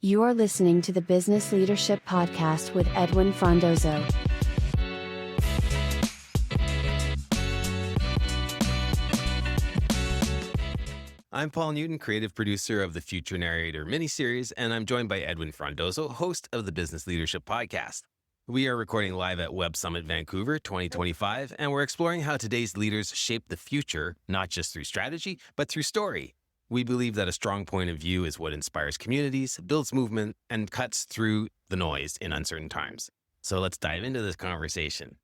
You are listening to the Business Leadership Podcast with Edwin Fzo. I'm Paul Newton, creative producer of the Future Narrator miniseries, and I'm joined by Edwin Fzo, host of the Business Leadership Podcast. We are recording live at Web Summit Vancouver 2025, and we're exploring how today's leaders shape the future, not just through strategy, but through story. We believe that a strong point of view is what inspires communities, builds movement, and cuts through the noise in uncertain times. So let's dive into this conversation.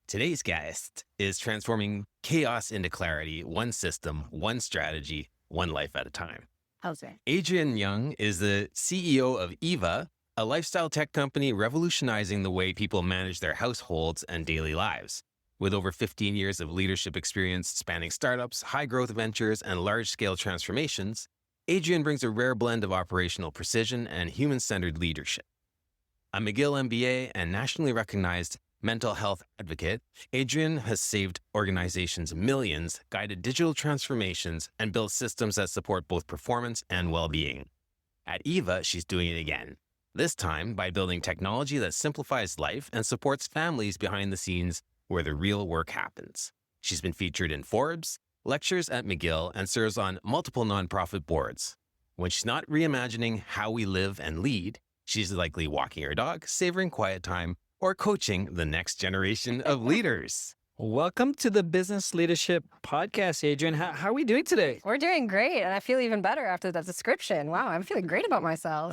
Today's guest is transforming chaos into clarity, one system, one strategy, one life at a time. How's it? Adrienne Jung is the CEO of Eeva, a lifestyle tech company revolutionizing the way people manage their households and daily lives. With over 15 years of leadership experience spanning startups, high-growth ventures, and large-scale transformations, Adrienne brings a rare blend of operational precision and human-centered leadership. A McGill MBA and nationally recognized mental health advocate, Adrienne has saved organizations millions, guided digital transformations, and built systems that support both performance and well-being. At Eeva, she's doing it again, this time by building technology that simplifies life and supports families behind the scenes where the real work happens. She's been featured in Forbes, lectures at McGill, and serves on multiple nonprofit boards. When she's not reimagining how we live and lead, she's likely walking her dog, savoring quiet time, or coaching the next generation of leaders. Welcome to the Business Leadership Podcast, Adrienne. How are we doing today? We're doing great, and I feel even better after that description. Wow, I'm feeling great about myself.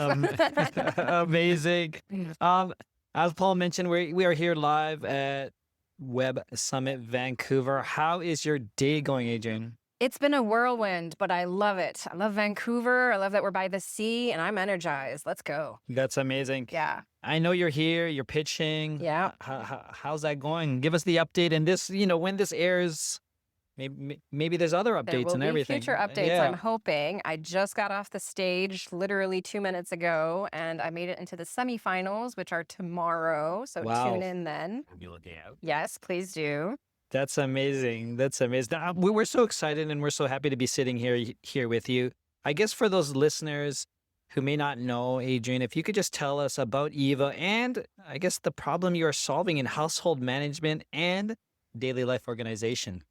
Amazing. As Paul mentioned, we are here live at Web Summit Vancouver. How is your day going, Adrienne? It's been a whirlwind, but I love it. I love Vancouver. I love that we're by the sea, and I'm energized. Let's go. That's amazing. Yeah. I know you're here. You're pitching. Yeah. How's that going? Give us the update. And this, when this airs, maybe there's other updates and everything. Future updates, Yeah. I'm hoping. I just got off the stage literally 2 minutes ago, and I made it into the semifinals, which are tomorrow. So Wow. tune in then. We'll be looking out. Yes, please do. That's amazing. That's amazing. We're so excited and we're so happy to be sitting here with you. I guess for those listeners who may not know, Adrienne, if you could just tell us about Eeva and I guess the problem you are solving in household management and daily life organization.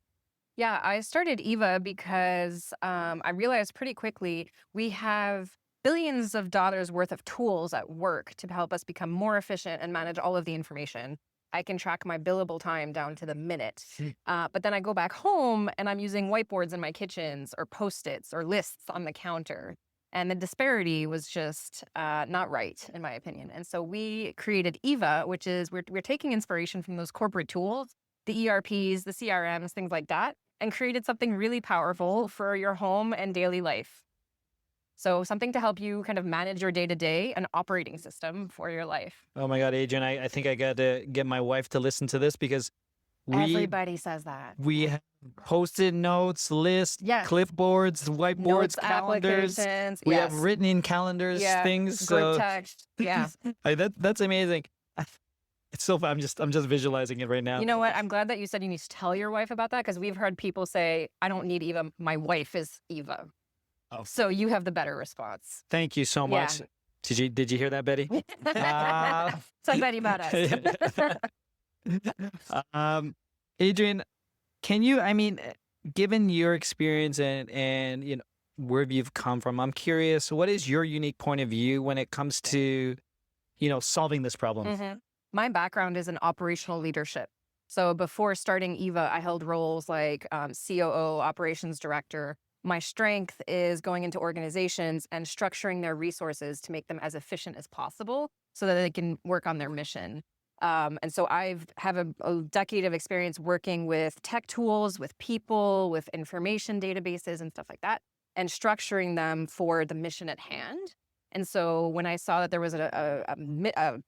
Yeah, I started Eeva because I realized pretty quickly we have billions of dollars worth of tools at work to help us become more efficient and manage all of the information. I can track my billable time down to the minute. But then I go back home and I'm using whiteboards in my kitchens or Post-its or lists on the counter. And the disparity was just not right, in my opinion. And so we created Eeva, which is we're taking inspiration from those corporate tools, the ERPs, the CRMs, things like that, and created something really powerful for your home and daily life. So something to help you kind of manage your day-to-day, an operating system for your life. Oh my God, Adrienne, I think I got to get my wife to listen to this because Everybody says that. we have Post-it notes, lists, Yes. clipboards, whiteboards, Notes, calendars. applications. We yes. have written in calendars things. Group So text. Yeah. that's amazing. It's so fun. I'm just visualizing it right now. You know what? I'm glad that you said you need to tell your wife about that because we've heard people say, I don't need Eeva. My wife is Eeva. Oh. So you have the better response. Thank you so Yeah. much. Did you hear that, Betty? Tell Betty about us. Adrienne, can you, given your experience and where you've come from, I'm curious, what is your unique point of view when it comes to, solving this problem? Mhm. My background is in operational leadership. So before starting Eeva, I held roles like COO, operations director. My strength is going into organizations and structuring their resources to make them as efficient as possible so that they can work on their mission. And so I have a decade of experience working with tech tools, with people, with information databases and stuff like that, and structuring them for the mission at hand. And so when I saw that there was a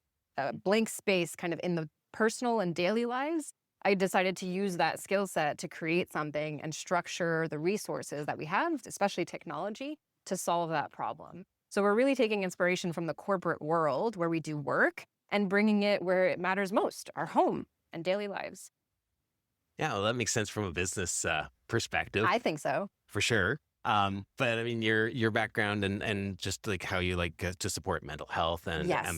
blank space kind of in the personal and daily lives, I decided to use that skill set to create something and structure the resources that we have, especially technology, to solve that problem. So we're really taking inspiration from the corporate world where we do work and bringing it where it matters most, our home and daily lives. Yeah, well, that makes sense from a business perspective. I think so. For sure. But I mean, your background and just like how you like to support mental health and Yes.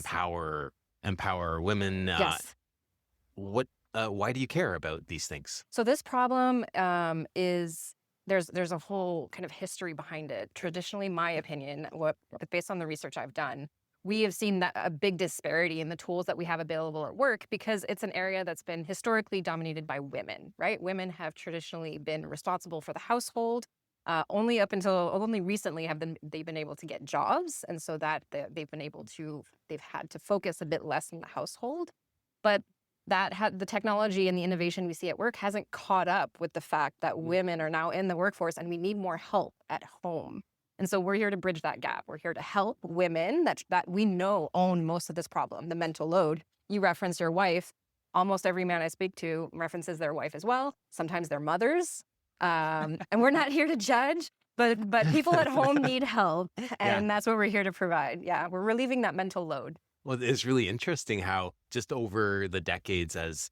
empower women. Yes. Why do you care about these things? So this problem is there's a whole kind of history behind it. Traditionally, my opinion, based on the research I've done, we have seen that a big disparity in the tools that we have available at work because it's an area that's been historically dominated by women, right? Women have traditionally been responsible for the household. Only recently they've been able to get jobs, and so that they've had to focus a bit less in the household, but the technology and the innovation we see at work hasn't caught up with the fact that women are now in the workforce and we need more help at home. And so we're here to bridge that gap. We're here to help women that we know own most of this problem, the mental load. You referenced your wife. Almost every man I speak to references their wife as well. Sometimes their mothers. And we're not here to judge, but people at home need help. And that's what we're here to provide. Yeah, we're relieving that mental load. Well, it's really interesting how just over the decades, as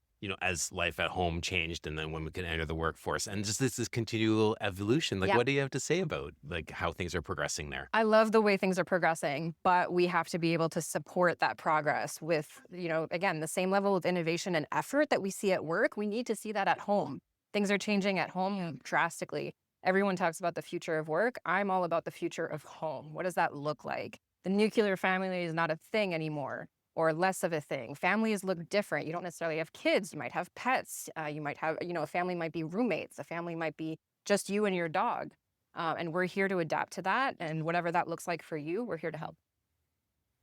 life at home changed, and then women could enter the workforce, and just this continual evolution. Like, what do you have to say about like how things are progressing there? I love the way things are progressing, but we have to be able to support that progress with, again, the same level of innovation and effort that we see at work. We need to see that at home. Things are changing at home drastically. Everyone talks about the future of work. I'm all about the future of home. What does that look like? The nuclear family is not a thing anymore, or less of a thing. Families look different. You don't necessarily have kids. You might have pets. You might have, a family might be roommates. A family might be just you and your dog. And we're here to adapt to that. And whatever that looks like for you, we're here to help.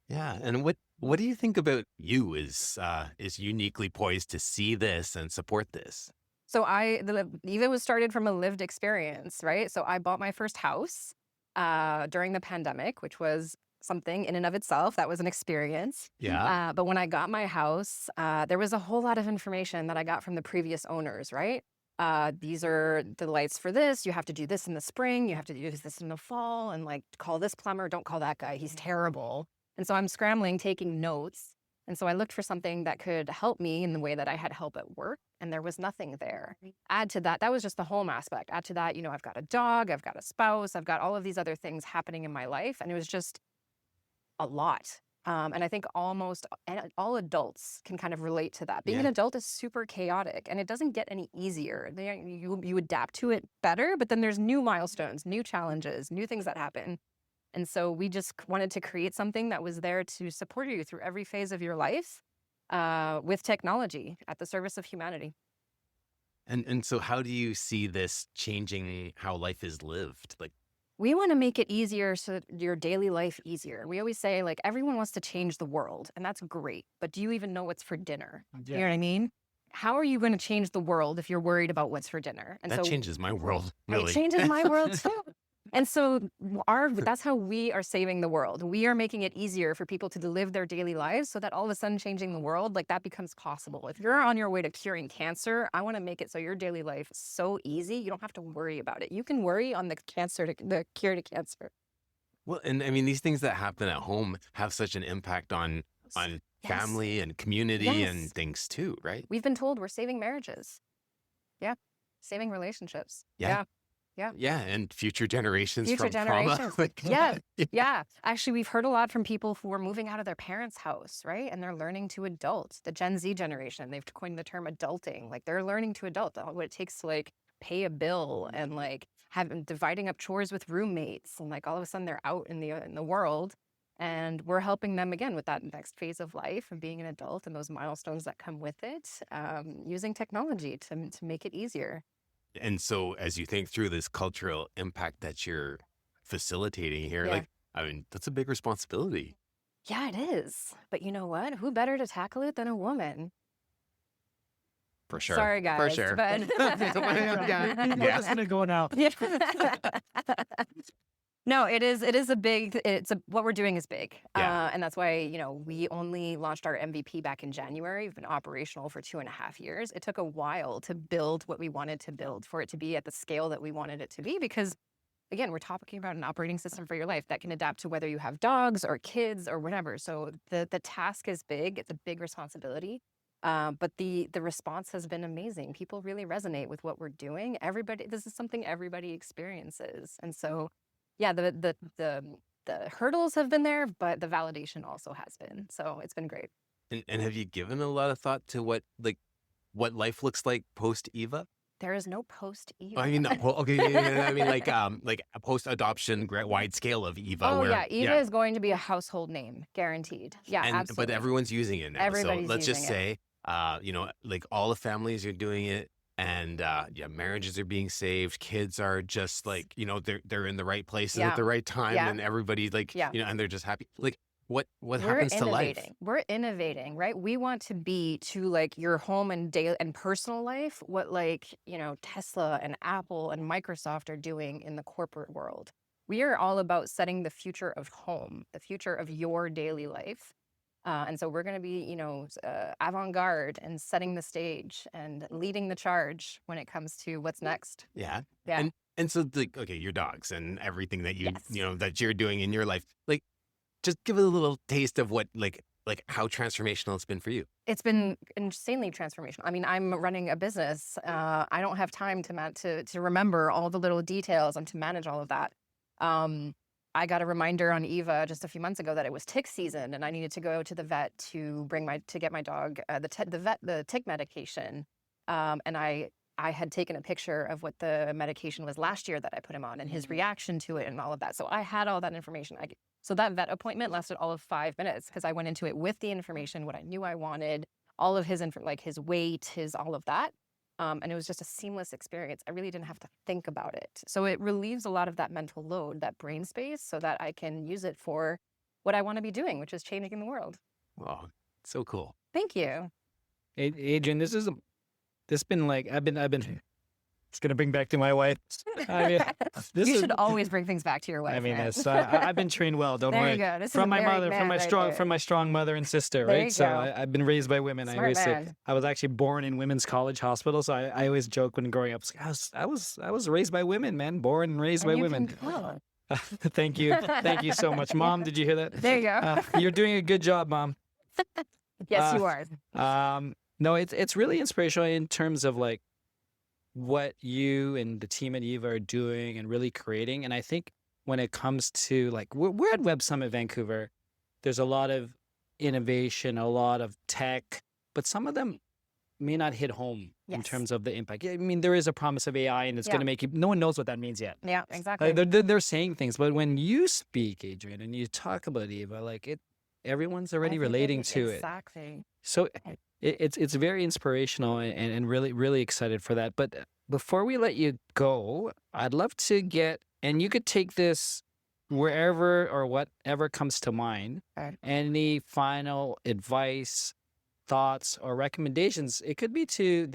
Yeah. And what do you think about you is uniquely poised to see this and support this? So Eeva was started from a lived experience, right? So I bought my first house during the pandemic, which was something in and of itself. That was an experience. Yeah. But when I got my house, there was a whole lot of information that I got from the previous owners, right? These are the lights for this. You have to do this in the spring. You have to do this in the fall. And like, call this plumber. Don't call that guy. He's terrible. And so I'm scrambling, taking notes. And so I looked for something that could help me in the way that I had help at work. And there was nothing there. Add to that was just the home aspect. Add to that, I've got a dog. I've got a spouse. I've got all of these other things happening in my life. And it was just a lot. And I think almost all adults can kind of relate to that. Being an adult is super chaotic and it doesn't get any easier. You adapt to it better, but then there's new milestones, new challenges, new things that happen. And so we just wanted to create something that was there to support you through every phase of your life with technology at the service of humanity. And so how do you see this changing how life is lived? Like, we want to make it easier so that your daily life easier. We always say, like, everyone wants to change the world, and that's great. But do you even know what's for dinner? You know what I mean? How are you going to change the world if you're worried about what's for dinner? And that changes my world, really. It changes my world, too. And so that's how we are saving the world. We are making it easier for people to live their daily lives so that all of a sudden changing the world, like that becomes possible. If you're on your way to curing cancer, I want to make it so your daily life is so easy, you don't have to worry about it. You can worry on the cure to cancer. Well, and I mean, these things that happen at home have such an impact on family and community and things too, right? We've been told we're saving marriages. Yeah. Saving relationships. Yeah. And future generations from trauma. Yeah. Actually, we've heard a lot from people who are moving out of their parents' house, right? And they're learning to adult. The Gen Z generation, they've coined the term adulting. Like, they're learning to adult, what it takes to like pay a bill and like dividing up chores with roommates. And like all of a sudden they're out in the world. And we're helping them again with that next phase of life and being an adult and those milestones that come with it, using technology to make it easier. And so as you think through this cultural impact that you're facilitating here, like, I mean, that's a big responsibility. Yeah, it is. But you know what? Who better to tackle it than a woman? For sure. Sorry, guys. For sure. But We're just going to go now. No, what we're doing is big. And that's why, we only launched our MVP back in January. We've been operational for 2.5 years. It took a while to build what we wanted to build, for it to be at the scale that we wanted it to be, because again, we're talking about an operating system for your life that can adapt to whether you have dogs or kids or whatever. So the task is big. It's a big responsibility. But the response has been amazing. People really resonate with what we're doing. This is something everybody experiences. And so, yeah, the hurdles have been there, but the validation also has been. So it's been great. And have you given a lot of thought to what life looks like post Eeva? There is no post Eva. I mean, no, okay, yeah, I mean, like a post adoption wide scale of Eeva. Oh where, yeah, Eva is going to be a household name, guaranteed. Yeah, absolutely. But everyone's using it now. Everybody's so let's just using it. say, like all the families are doing it, and marriages are being saved. Kids are just like, they're in the right places at the right time, and everybody's like, and they're just happy. Like, what happens to life? We're innovating, right? We want to be to like your home and daily and personal life what Tesla and Apple and Microsoft are doing in the corporate world. We are all about setting the future of home, the future of your daily life. And so we're going to be, avant-garde and setting the stage and leading the charge when it comes to what's next. Yeah. Yeah. And so your dogs and everything that that you're doing in your life, like, just give it a little taste of what, like how transformational it's been for you. It's been insanely transformational. I mean, I'm running a business. I don't have time to remember all the little details and to manage all of that. I got a reminder on Eeva just a few months ago that it was tick season, and I needed to go to the vet to get my dog the tick medication. And I had taken a picture of what the medication was last year that I put him on and his reaction to it and all of that. So I had all that information. So that vet appointment lasted all of 5 minutes because I went into it with the information, what I knew I wanted, all of his his weight, his all of that. And it was just a seamless experience. I really didn't have to think about it. So it relieves a lot of that mental load, that brain space, so that I can use it for what I want to be doing, which is changing the world. Wow, so cool. Thank you. Adrienne, this been like, I've been, it's going to bring back to my wife. I mean, you should always bring things back to your wife. I mean, man. I've been trained well. Don't there worry. You go. This from is my mother, right from my strong mother and sister, there right? You so go. I've been raised by women. Smart I always man. say I was actually born in women's college hospital. So I always joke when growing up, I was raised by women, man, born and raised by women. Thank you so much, Mom. Did you hear that? There you go. You're doing a good job, Mom. Yes, you are. No, it's really inspirational in terms of like what you and the team at Eeva are doing and really creating. And I think when it comes to like, we're at Web Summit Vancouver, there's a lot of innovation, a lot of tech, but some of them may not hit home in terms of the impact. I mean, there is a promise of AI and it's going to make you, no one knows what that means yet. Yeah, exactly. They're saying things, but when you speak, Adrienne, and you talk about Eeva, like everyone's already relating to it. Exactly. So it's very inspirational and really, really excited for that. But before we let you go, I'd love to and you could take this wherever or whatever comes to mind. Okay. Any final advice, thoughts, or recommendations? It could be to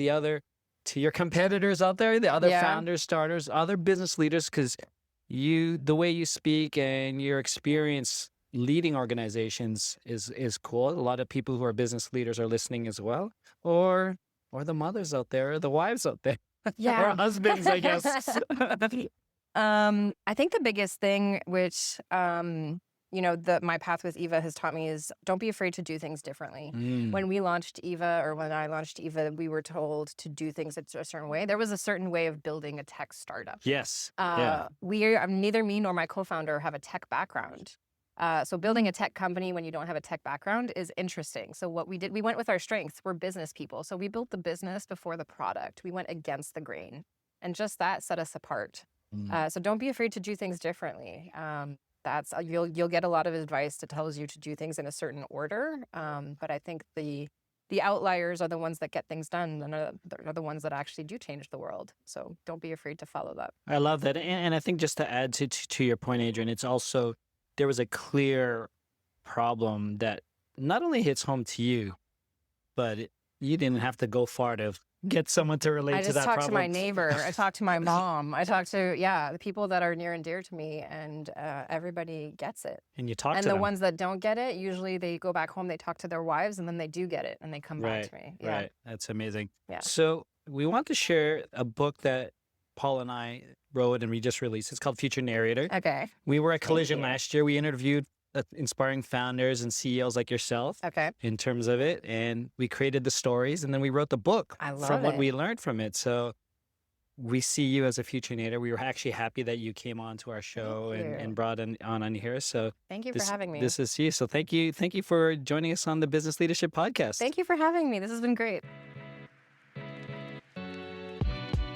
your competitors out there, the other founders, starters, other business leaders, because the way you speak and your experience leading organizations is cool. A lot of people who are business leaders are listening as well, or the mothers out there, or the wives out there, or husbands, I guess. I think the biggest thing, which my path with Eeva has taught me, is don't be afraid to do things differently. When we launched Eeva, or when I launched Eeva, we were told to do things a certain way. There was a certain way of building a tech startup. Yes. Neither me nor my co-founder have a tech background. So building a tech company when you don't have a tech background is interesting. So what we did, we went with our strengths. We're business people. So we built the business before the product. We went against the grain. And just that set us apart. So don't be afraid to do things differently. You'll get a lot of advice that tells you to do things in a certain order. But I think the outliers are the ones that get things done and are the ones that actually do change the world. So don't be afraid to follow that. I love that. And I think just to add to your point, Adrienne, it's also, there was a clear problem that not only hits home to you, but you didn't have to go far to get someone to relate to that problem. I just talked to my neighbor. I talked to my mom. I talked to, the people that are near and dear to me, and everybody gets it. And you talk to them. And the ones that don't get it, usually they go back home, they talk to their wives, and then they do get it, and they come back to me. Yeah. Right. That's amazing. Yeah. So we want to share a book that Paul and I wrote and we just released. It's called Future Narrator. Okay. We were at Collision last year. We interviewed inspiring founders and CEOs like yourself Okay. in terms of it. And we created the stories, and then we wrote the book I love from what it. we learned from it. So we see you as a future-nator. We were actually happy that you came on to our show you. and brought on here. So Thank you for having me. this is you. So thank you for joining us on the Business Leadership Podcast. Thank you for having me. This has been great.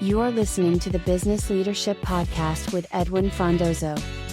You are listening to the Business Leadership Podcast with Edwin Fzo.